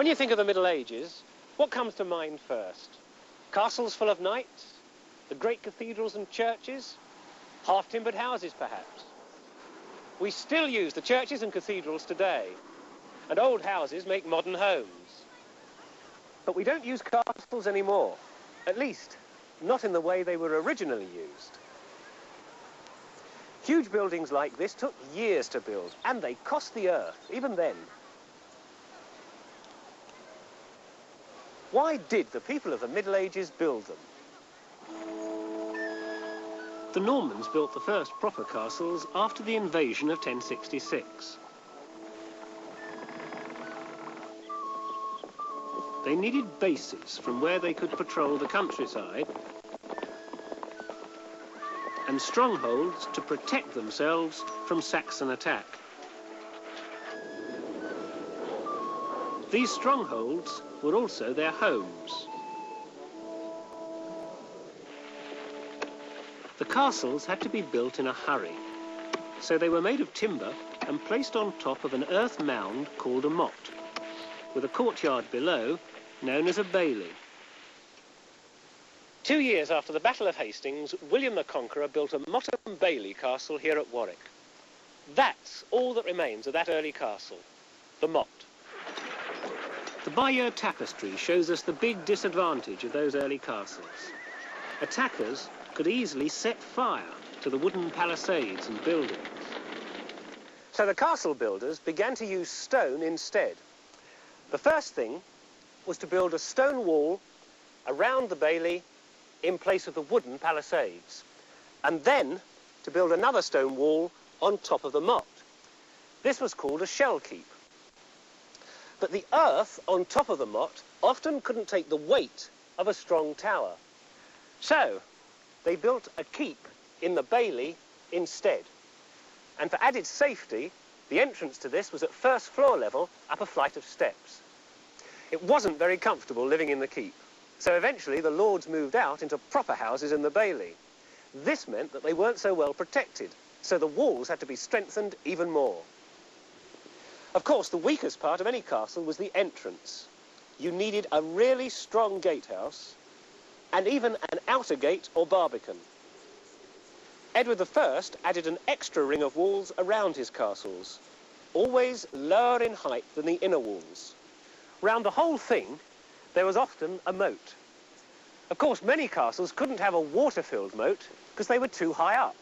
When you think of the Middle Ages, what comes to mind first? Castles full of knights? The great cathedrals and churches? Half-timbered houses, perhaps? We still use the churches and cathedrals today, and old houses make modern homes. But we don't use castles anymore, at least not in the way they were originally used. Huge buildings like this took years to build, and they cost the earth, even then. Why did the people of the Middle Ages build them? The Normans built the first proper castles after the invasion of 1066. They needed bases from where they could patrol the countryside and strongholds to protect themselves from Saxon attack. These strongholds were also their homes. The castles had to be built in a hurry, so they were made of timber and placed on top of an earth mound called a motte, with a courtyard below known as a bailey. 2 years after the Battle of Hastings, William the Conqueror built a motte and bailey castle here at Warwick. That's all that remains of that early castle, the motte. The Bayeux tapestry shows us the big disadvantage of those early castles. Attackers could easily set fire to the wooden palisades and buildings. So the castle builders began to use stone instead. The first thing was to build a stone wall around the bailey in place of the wooden palisades, and then to build another stone wall on top of the motte. This was called a shell keep. But the earth on top of the motte often couldn't take the weight of a strong tower. So they built a keep in the bailey instead. And for added safety, the entrance to this was at first floor level up a flight of steps. It wasn't very comfortable living in the keep, so eventually the lords moved out into proper houses in the bailey. This meant that they weren't so well protected, so the walls had to be strengthened even more. Of course, the weakest part of any castle was the entrance. You needed a really strong gatehouse and even an outer gate or barbican. Edward I added an extra ring of walls around his castles, always lower in height than the inner walls. Round the whole thing, there was often a moat. Of course, many castles couldn't have a water-filled moat because they were too high up.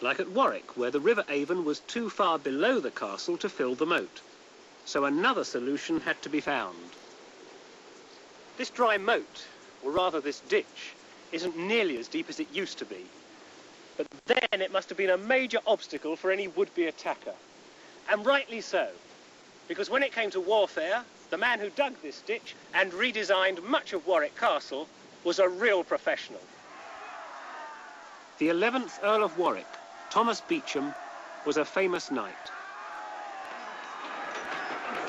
Like at Warwick, where the River Avon was too far below the castle to fill the moat. So another solution had to be found. This dry moat, or rather this ditch, isn't nearly as deep as it used to be. But then it must have been a major obstacle for any would-be attacker. And rightly so, because when it came to warfare, the man who dug this ditch and redesigned much of Warwick Castle was a real professional. The 11th Earl of Warwick, Thomas Beauchamp, was a famous knight.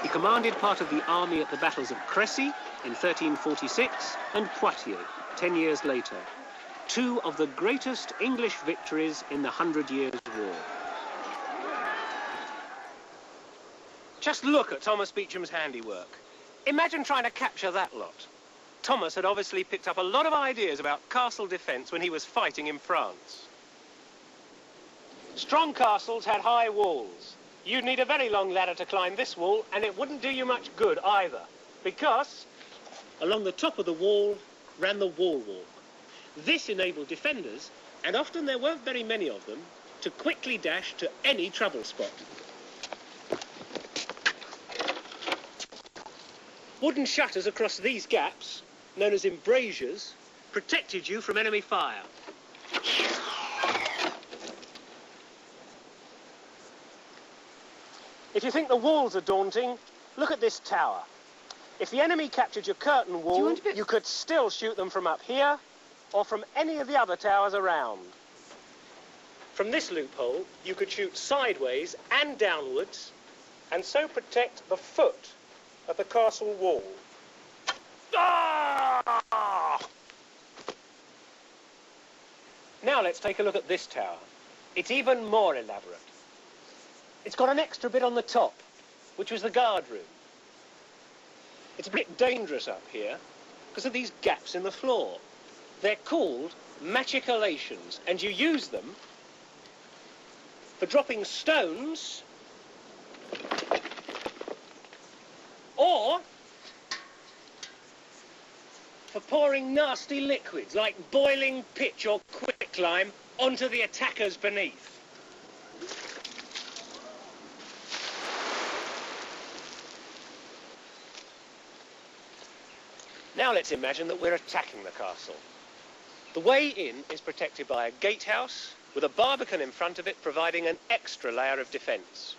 He commanded part of the army at the battles of Crécy in 1346 and Poitiers 10 years later, two of the greatest English victories in the 100 Years' War. Just look at Thomas Beauchamp's handiwork. Imagine trying to capture that lot. Thomas had obviously picked up a lot of ideas about castle defence when he was fighting in France. Strong castles had high walls. You'd need a very long ladder to climb this wall, and it wouldn't do you much good either, because along the top of the wall ran the wall walk. This enabled defenders, and often there weren't very many of them, to quickly dash to any trouble spot. Wooden shutters across these gaps, known as embrasures, protected you from enemy fire. If you think the walls are daunting, look at this tower. If the enemy captured your curtain wall, you could still shoot them from up here or from any of the other towers around. From this loophole, you could shoot sideways and downwards and so protect the foot of the castle wall. Ah! Now let's take a look at this tower. It's even more elaborate. It's got an extra bit on the top, which was the guard room. It's a bit dangerous up here because of these gaps in the floor. They're called machicolations, and you use them for dropping stones or for pouring nasty liquids like boiling pitch or quicklime onto the attackers beneath. Now let's imagine that we're attacking the castle. The way in is protected by a gatehouse with a barbican in front of it providing an extra layer of defence.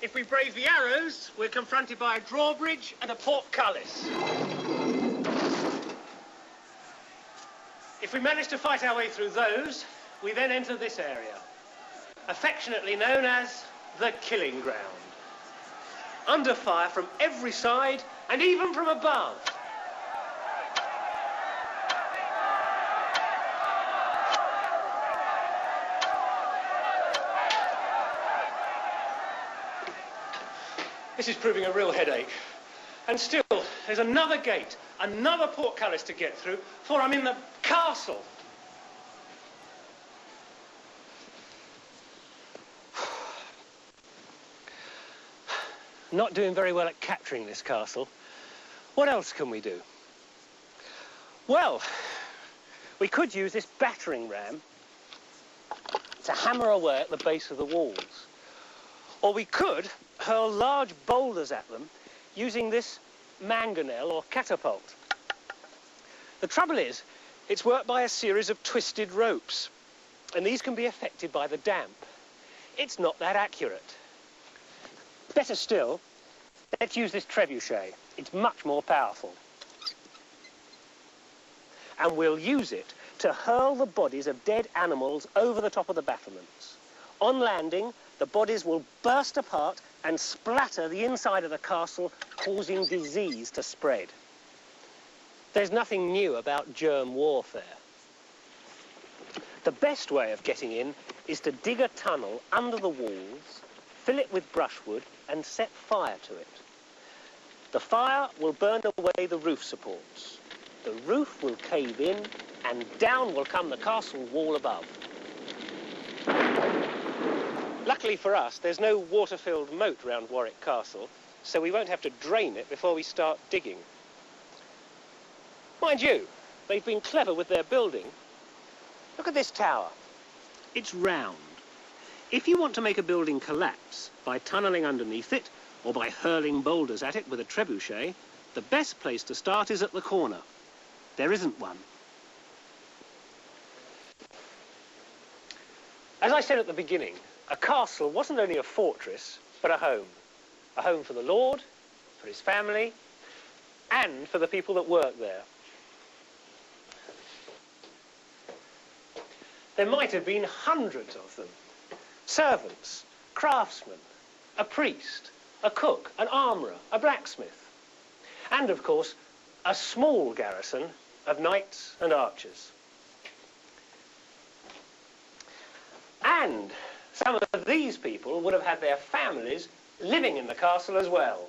If we brave the arrows, we're confronted by a drawbridge and a portcullis. If we manage to fight our way through those, we then enter this area, affectionately known as the killing ground. Under fire from every side and even from above. This is proving a real headache. And still, there's another gate, another portcullis to get through, for I'm in the castle. Not doing very well at capturing this castle. What else can we do? Well, we could use this battering ram to hammer away at the base of the walls. Or we could hurl large boulders at them using this mangonel or catapult. The trouble is, it's worked by a series of twisted ropes, and these can be affected by the damp. It's not that accurate. Better still, let's use this trebuchet. It's much more powerful. And we'll use it to hurl the bodies of dead animals over the top of the battlements. On landing, the bodies will burst apart and splatter the inside of the castle, causing disease to spread. There's nothing new about germ warfare. The best way of getting in is to dig a tunnel under the walls, fill it with brushwood and set fire to it. The fire will burn away the roof supports. The roof will cave in and down will come the castle wall above. Luckily for us, there's no water-filled moat round Warwick Castle, so we won't have to drain it before we start digging. Mind you, they've been clever with their building. Look at this tower. It's round. If you want to make a building collapse by tunnelling underneath it or by hurling boulders at it with a trebuchet, the best place to start is at the corner. There isn't one. As I said at the beginning, a castle wasn't only a fortress, but a home. A home for the Lord, for his family, and for the people that work there. There might have been hundreds of them. Servants, craftsmen, a priest, a cook, an armourer, a blacksmith. And, of course, a small garrison of knights and archers. And some of these people would have had their families living in the castle as well.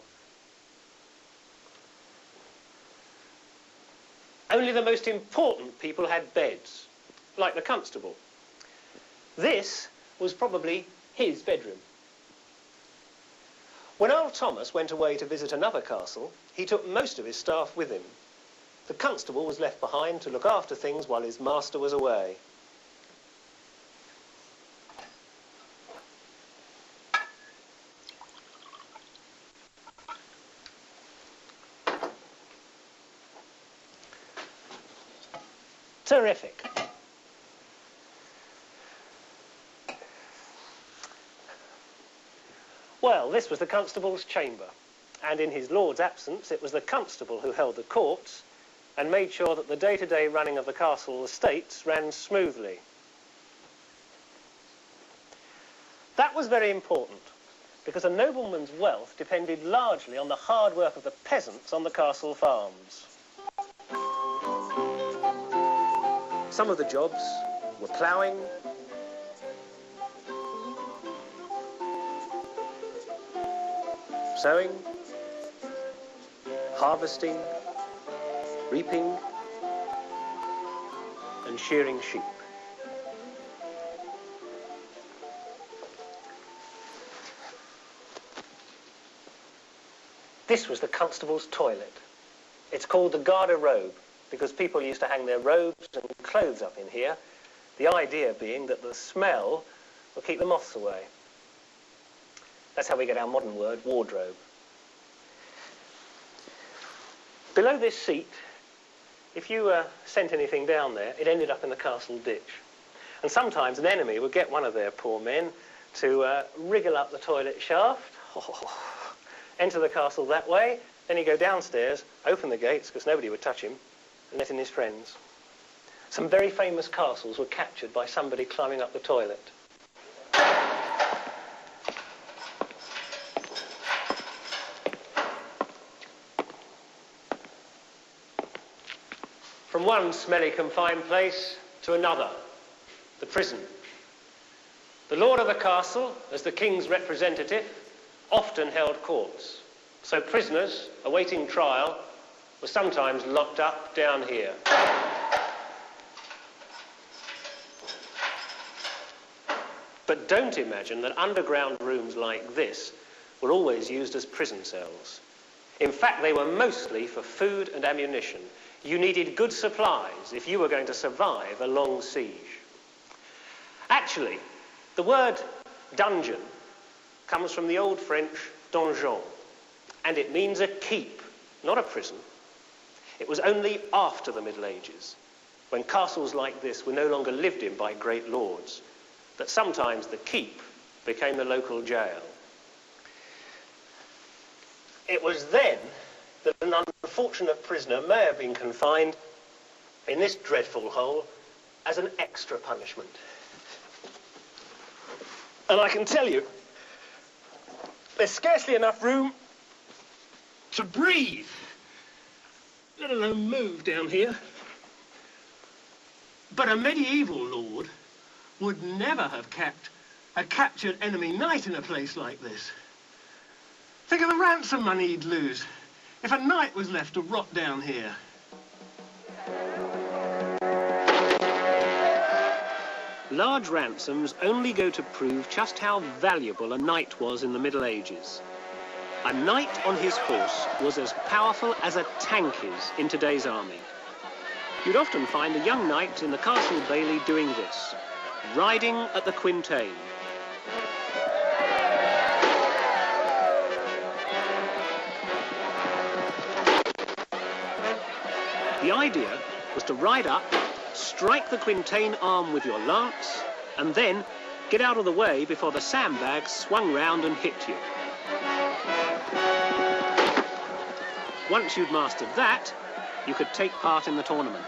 Only the most important people had beds, like the constable. This was probably his bedroom. When Earl Thomas went away to visit another castle, he took most of his staff with him. The constable was left behind to look after things while his master was away. Terrific. Well, this was the constable's chamber, and in his lord's absence, it was the constable who held the courts and made sure that the day-to-day running of the castle estates ran smoothly. That was very important, because a nobleman's wealth depended largely on the hard work of the peasants on the castle farms. Some of the jobs were ploughing, sowing, harvesting, reaping, and shearing sheep. This was the constable's toilet. It's called the garde-robe because people used to hang their robes and clothes up in here, the idea being that the smell will keep the moths away. That's how we get our modern word, wardrobe. Below this seat, if you sent anything down there, it ended up in the castle ditch. And sometimes an enemy would get one of their poor men to wriggle up the toilet shaft, enter the castle that way, then he'd go downstairs, open the gates, because nobody would touch him, and let in his friends. Some very famous castles were captured by somebody climbing up the toilet. From one smelly confined place to another, the prison. The lord of the castle, as the king's representative, often held courts. So prisoners awaiting trial were sometimes locked up down here. But don't imagine that underground rooms like this were always used as prison cells. In fact, they were mostly for food and ammunition. You needed good supplies if you were going to survive a long siege. Actually, the word dungeon comes from the old French donjon, and it means a keep, not a prison. It was only after the Middle Ages, when castles like this were no longer lived in by great lords, that sometimes the keep became the local jail. It was then that an unfortunate prisoner may have been confined in this dreadful hole as an extra punishment. And I can tell you, there's scarcely enough room to breathe, let alone move down here. But a medieval lord would never have kept a captured enemy knight in a place like this. Think of the ransom money he'd lose if a knight was left to rot down here. Large ransoms only go to prove just how valuable a knight was in the Middle Ages. A knight on his horse was as powerful as a tank is in today's army. You'd often find a young knight in the castle bailey doing this, riding at the quintain. The idea was to ride up, strike the quintain arm with your lance, and then get out of the way before the sandbags swung round and hit you. Once you'd mastered that, you could take part in the tournament.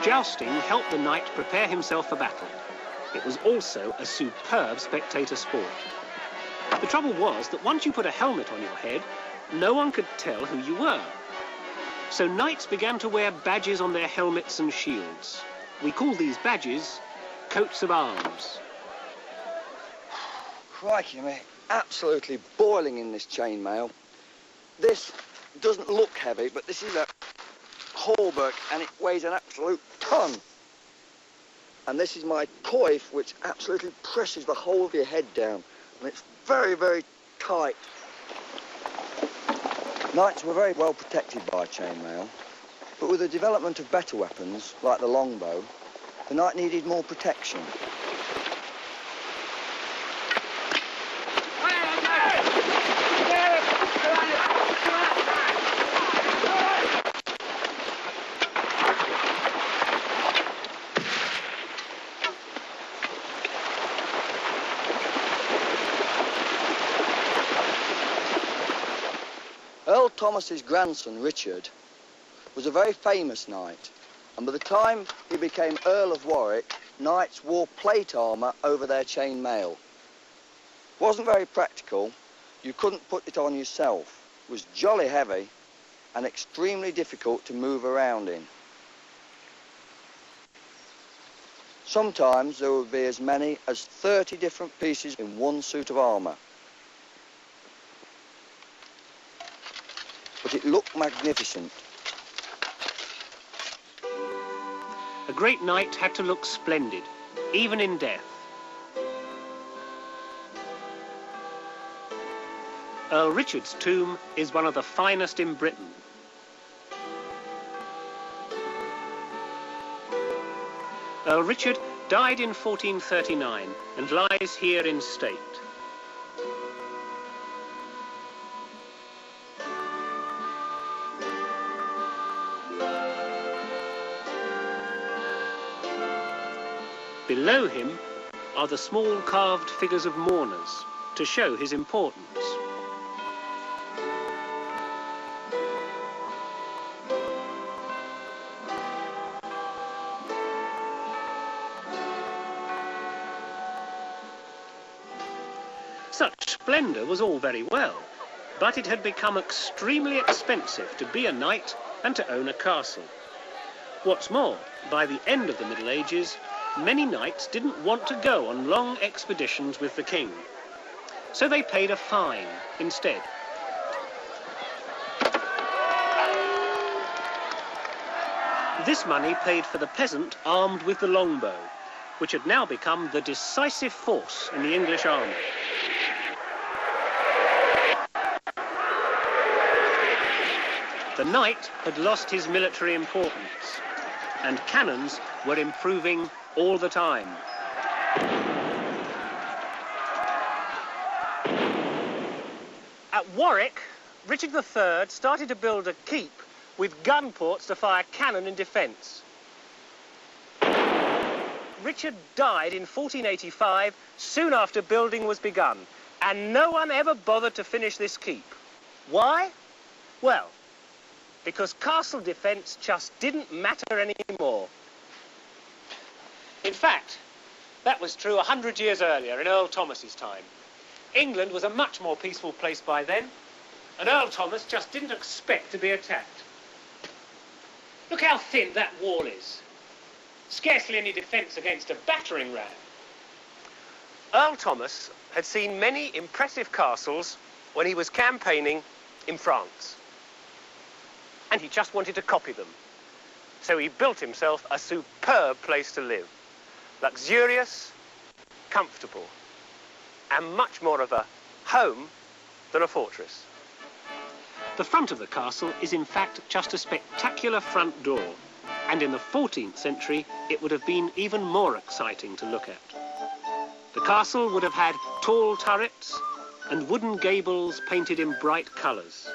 Jousting helped the knight prepare himself for battle. It was also a superb spectator sport. The trouble was that once you put a helmet on your head, no one could tell who you were. So knights began to wear badges on their helmets and shields. We call these badges coats of arms. Crikey, I'm absolutely boiling in this chainmail. This doesn't look heavy, but this is a halberd and it weighs an absolute ton. And this is my coif, which absolutely presses the whole of your head down. And it's very, very tight. Knights were very well protected by chainmail, but with the development of better weapons, like the longbow, the knight needed more protection. Thomas's grandson, Richard, was a very famous knight, and by the time he became Earl of Warwick, knights wore plate armour over their chain mail. It wasn't very practical. You couldn't put it on yourself. It was jolly heavy and extremely difficult to move around in. Sometimes there would be as many as 30 different pieces in one suit of armour. But it looked magnificent. A great knight had to look splendid, even in death. Earl Richard's tomb is one of the finest in Britain. Earl Richard died in 1439 and lies here in state. Below him are the small carved figures of mourners to show his importance. Such splendour was all very well, but it had become extremely expensive to be a knight and to own a castle. What's more, by the end of the Middle Ages, many knights didn't want to go on long expeditions with the king, so they paid a fine instead. This money paid for the peasant armed with the longbow, which had now become the decisive force in the English army. The knight had lost his military importance, and cannons were improving all the time. At Warwick, Richard III started to build a keep with gun ports to fire cannon in defence. Richard died in 1485, soon after building was begun, and no one ever bothered to finish this keep. Why? Well, because castle defence just didn't matter anymore. In fact, that was true 100 years earlier, in Earl Thomas's time. England was a much more peaceful place by then, and Earl Thomas just didn't expect to be attacked. Look how thin that wall is. Scarcely any defence against a battering ram. Earl Thomas had seen many impressive castles when he was campaigning in France, and he just wanted to copy them. So he built himself a superb place to live. Luxurious, comfortable, and much more of a home than a fortress. The front of the castle is in fact just a spectacular front door, and in the 14th century it would have been even more exciting to look at. The castle would have had tall turrets and wooden gables painted in bright colours.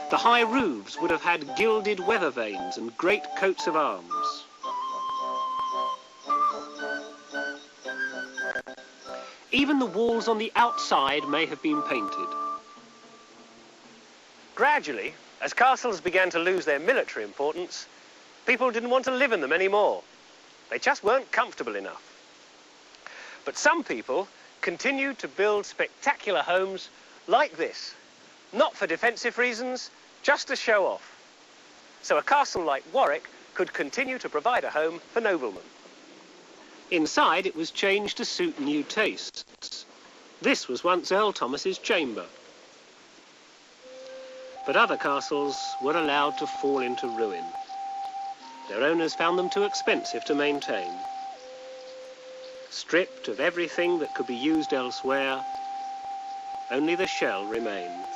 The high roofs would have had gilded weather vanes and great coats of arms. Even the walls on the outside may have been painted. Gradually, as castles began to lose their military importance, people didn't want to live in them anymore. They just weren't comfortable enough. But some people continued to build spectacular homes like this, not for defensive reasons, just to show off. So a castle like Warwick could continue to provide a home for noblemen. Inside, it was changed to suit new tastes. This was once Earl Thomas's chamber. But other castles were allowed to fall into ruin. Their owners found them too expensive to maintain. Stripped of everything that could be used elsewhere, only the shell remains.